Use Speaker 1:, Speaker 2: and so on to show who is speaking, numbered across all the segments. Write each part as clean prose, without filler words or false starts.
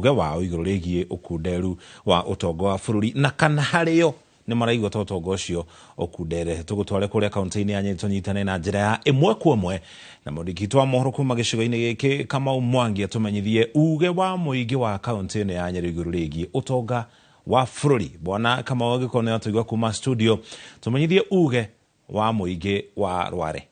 Speaker 1: uge wao iguru rigie ukunderu wa utongo wa bururi na kana hario ni maraigwa utongo ucio ukundere tugutware kuria kaunti-ini ya Nyeri tunyitane na njira ya imwe kwa imwe na murigitwa wa mohoro kuma gicigo-ini giki Kamau Mwangi atumenyithie uge wa muingi wa kaunti-ini ya Nyeri iguru rigie utonga wa bururi. Bwana Kamau agikone atugwa kuma studio tumenyithie uge wa muingi wa Rware.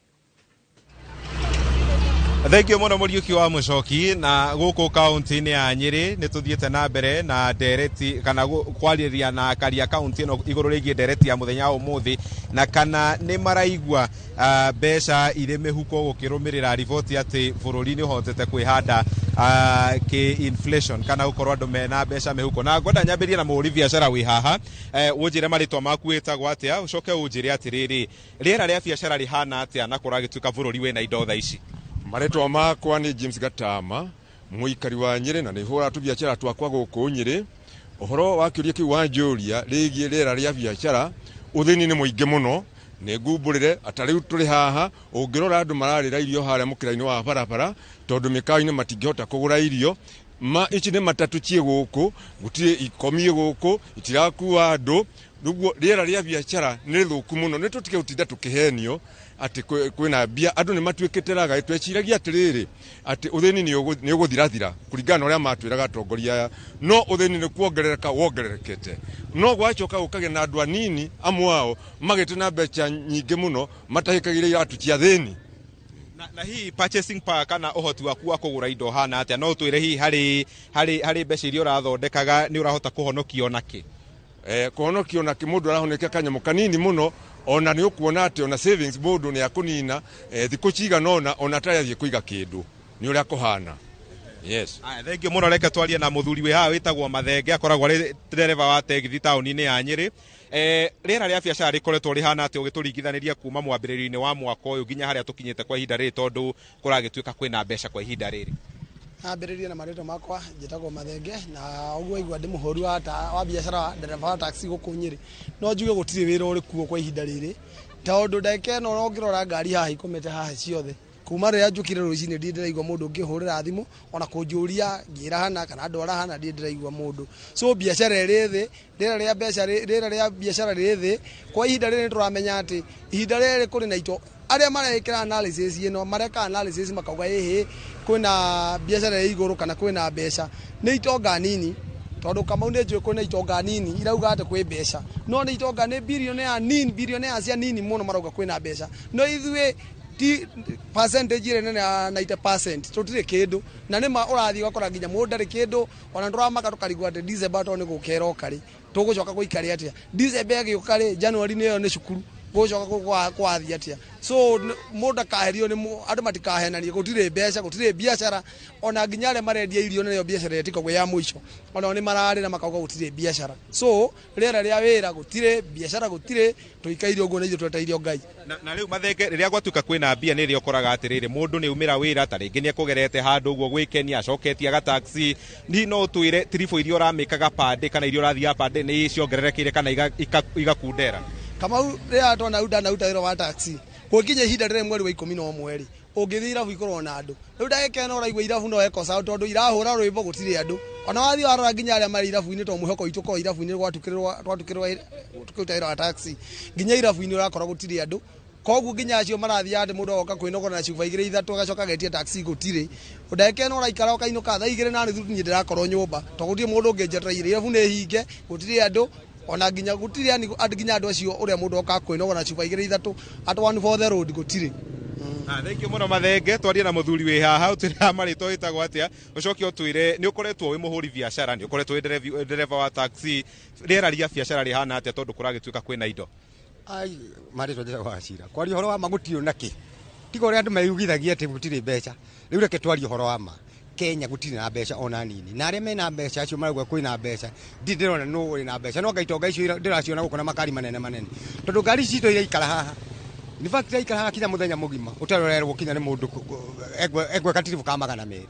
Speaker 2: Thank you muno Muriuki wa Mucoki na guku kaunti-ini ya Nyeri ni tuthiete na mbere na ndereti kana kwariria na karia kaunti ino iguru rigie ndereti ya muthenya umuthi na kana ni maraigwa mbeca ire mihuko gukirumirira riboti ati bururi ni hotete kwihanda ki inflation kana ukorwa andu mena mbeca mihuko na ngoda nyambirie na muri biashara wi haha unjire maritwa maku wetagwo atia ucoke unjire atiriri riera ria biashara rihana atia na kuragituka bururi wena indo tha ici.
Speaker 3: Maretwa makwa ni James Gatama muikari wa Nyeri na ni hora tu biashara twakwa guku Nyeri. Ohoro wakiuria ki wanjuria rigie rera ria biashara uthini ni muinge muno ne ngumburire atari turi haha ungirora andu mararira irio hare mukira-ini wa barabara tondu mikao-ini matingihota kugura irio ici ni matatu cie guku gutire ikomi guku itirakuwa andu nuguo rera ria biashara ni thuku muno ni tutike utinda tukihenio ati kwina bia andu ni matuikiteraga tweciragia atiriri ati uthini ni uguthirathira kuringana uria matwiraga atongoria no uthini ni kuongerereka wongererekete no gwacoka ukage na andu anini amwao magite na mbeca nyingi muno matahikagire iratu cia thini
Speaker 2: na hii purchasing power kana uhoti waku wa kugura indo hana atia no twire hii hari mbeca iria urathondekaga ni urahota kuhonokio naki
Speaker 3: kuhonokio naki mundu arahoneka kanyamu kanini muno ona ni ukuona ati ona savings board ni yakunina thiku ciga nona ona tarathie kuiga kindu ni uria kuhana. Yes.
Speaker 2: Thank you muno reke twarie na muthuri we haha witagwo Mathenge akoragwo ari dereva wa tegithi tauni-ini ya Nyeri. Rera ria biashara rikoretwo rihana ati ugituringithaniria kuma mwambiririo-ini wa mwaka uyu nginya haria tukinyite kwa ihinda riri tondu kuragituika kwina mbeca kwa ihinda riri.
Speaker 4: Ambiririe na mareto makwa njitagwo Mathenge na uguo igwa ndi muhori wa biashara dereva wa taxi guku Nyeri no njuge gutire wira uri kuo kwa ihinda riri tondu ndeke no ngirora ngari haha ikomete haha ciothe kuma ria njukire rucini ndi ndiraigwa mundu ngihurira thimu ona kunjuria ngira hana kana ndwara hana ndi ndiraigwa mundu so biashara iri thi rera ria biashara riri thi kwa ihinda riri turamenya ati ihinda riri kuri na ito aria marekira analysis ino mareka analysis makauga ehe kwina biashara iguru kana kwina mbeca ni itonga nini tondu Kamau ni njue kwina itonga nini irauga ati kwi mbeca no ni itonga ni billionaires cia nini muno marauga kwina mbeca no ithue percentage ire nene 90% tutire kindu na nima urathi wakora nginya mundu ari kindu ona nduramaka tukarigwa ati December to ni gukera okari tugucoka guikari atia December agiukari January niyo ni cukuru gucoka kwathi atia so mundu kaherio ni andu matikahenanie gutire mbeca gutire biashara ona nginya are marendia irio nayo biashara yetiko gwe ya mwisho ona ni marari na makauga gutire biashara so rera ria wira gutire biashara gutire tuikairio ngo na ithu twetairio Ngai
Speaker 2: na riu Mathenge riria gwatuka kwina mbia ni rio koraga atiriri mundu ni umira wira ta ringi ni akugerete handu uguo gwikenia acoketie ga taxi ni no twire trifo irio ramikaga pande kana irio rathia pande ni ciongererekire kana igakundera
Speaker 4: Kamau ria tona uda na wira wa taxi kukinya ihinda rire mweri wa 11 ungithira ikorwo na andu riu ndagike no raigwa irabu no ekosa tondu irahura rwimbo gutire andu ona wathi warora nginya aria mari irabu-ini to muhoko itu ko irabu-ini twatukirwa tukutaira wa taxi nginya irabu-ini urakora gutire andu koguo nginya acio marathi ande mundu oka kwinogora na cuba igire ithatu agacoka getie taxi gutire ndagike no raikara ukainuka tha igire na nuthu nyi ndirakorwo nyumba to gutire mundu ungejetra irabu ni hinge gutire andu ona nginya gutire ani nginya andu acio uria mundu oka kwinogora na cuba igire ithatu at one for the road gutire.
Speaker 2: Thank you muno Mathenge twarie na muthuri we haha utira marito witagwo atia ucoke utwire ni ukoretwo wi muhuri biashara ni ukoretwo wi dereva wa taxi rera ria biashara rihana atia tondu kuragituika kwina indo
Speaker 5: ai marito njira wa cira kwari horo wa magutio naki tigo ria andu mayugithagia ati gutire mbeca riu reke twari horo wa ma Kenya gutire na mbeca ona nini na aria mena mbeca acio marauga kwina mbeca ndirona no uri na mbeca no ngaitonga icio ndiraciona gukona makari manene tondu ngari cito iria ikara haha ni fact ikara haha kinya muthenya mugima utarorerwo kinya ni mundu egwe katirifu ka magana meri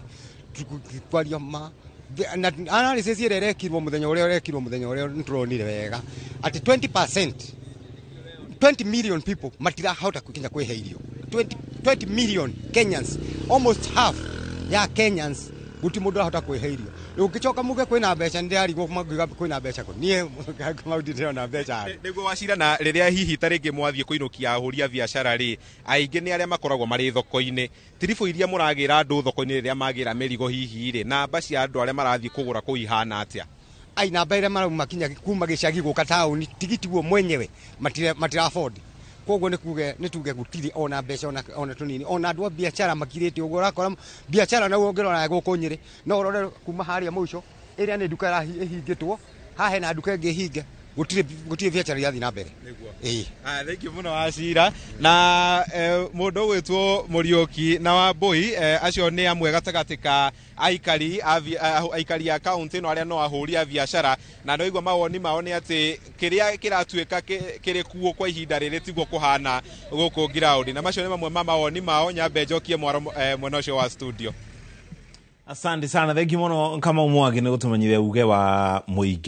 Speaker 5: kwario ma na analysis ire rekirwo muthenya uria nturonire wega ati 20 million people matira hauta kukinya kwehe irio 20 million Kenyans almost half ya Kenyans guti mundu ahota kwiheirio ukichoka muge kwina mbeca ndirarigwo kwina mbeca ko nie mauti ndona mbeca
Speaker 2: niguo Wachira. Na riria hihi taringi mwathie kuinukia ahuri a biacara ri aingi ni aria makoragwo mari thoko-ini tirifu iria muragira andu thoko-ini riria magira merigo hihi ri na mbaci andu aria marathie kugura ku ihana atia
Speaker 5: ai namba ire marauma kinya kuma gicagi guka tauni tigiti guo mwenyewe matira afford koguo ni tuge gutiri ona mbeca ona tunini ona andu a biacara makirite uguo urakora biacara na wongerora guku Nyeri no urore kuma haria muico iria ni duka ihingitwo hahe na duka ingi hinge gutiri biacara yathi na mbere
Speaker 2: thank you muno Wachira. Na mundu gwitwo Muriuki na Wambui acio ni amwe gatagati ka aikari a kaunti no aria no ahuri a biacara na no igwa mawoni mao ni ati kiria kiratuika kiri kuo kwa ihinda riri tiguo kuhana guku ground na macio ni mamwe ma mawoni mao. Nyambe njokie mwaro mwena ucio wa studio.
Speaker 1: Asante sana, thank you muno kama Mwangi ni gutumanyire uge wa muingi.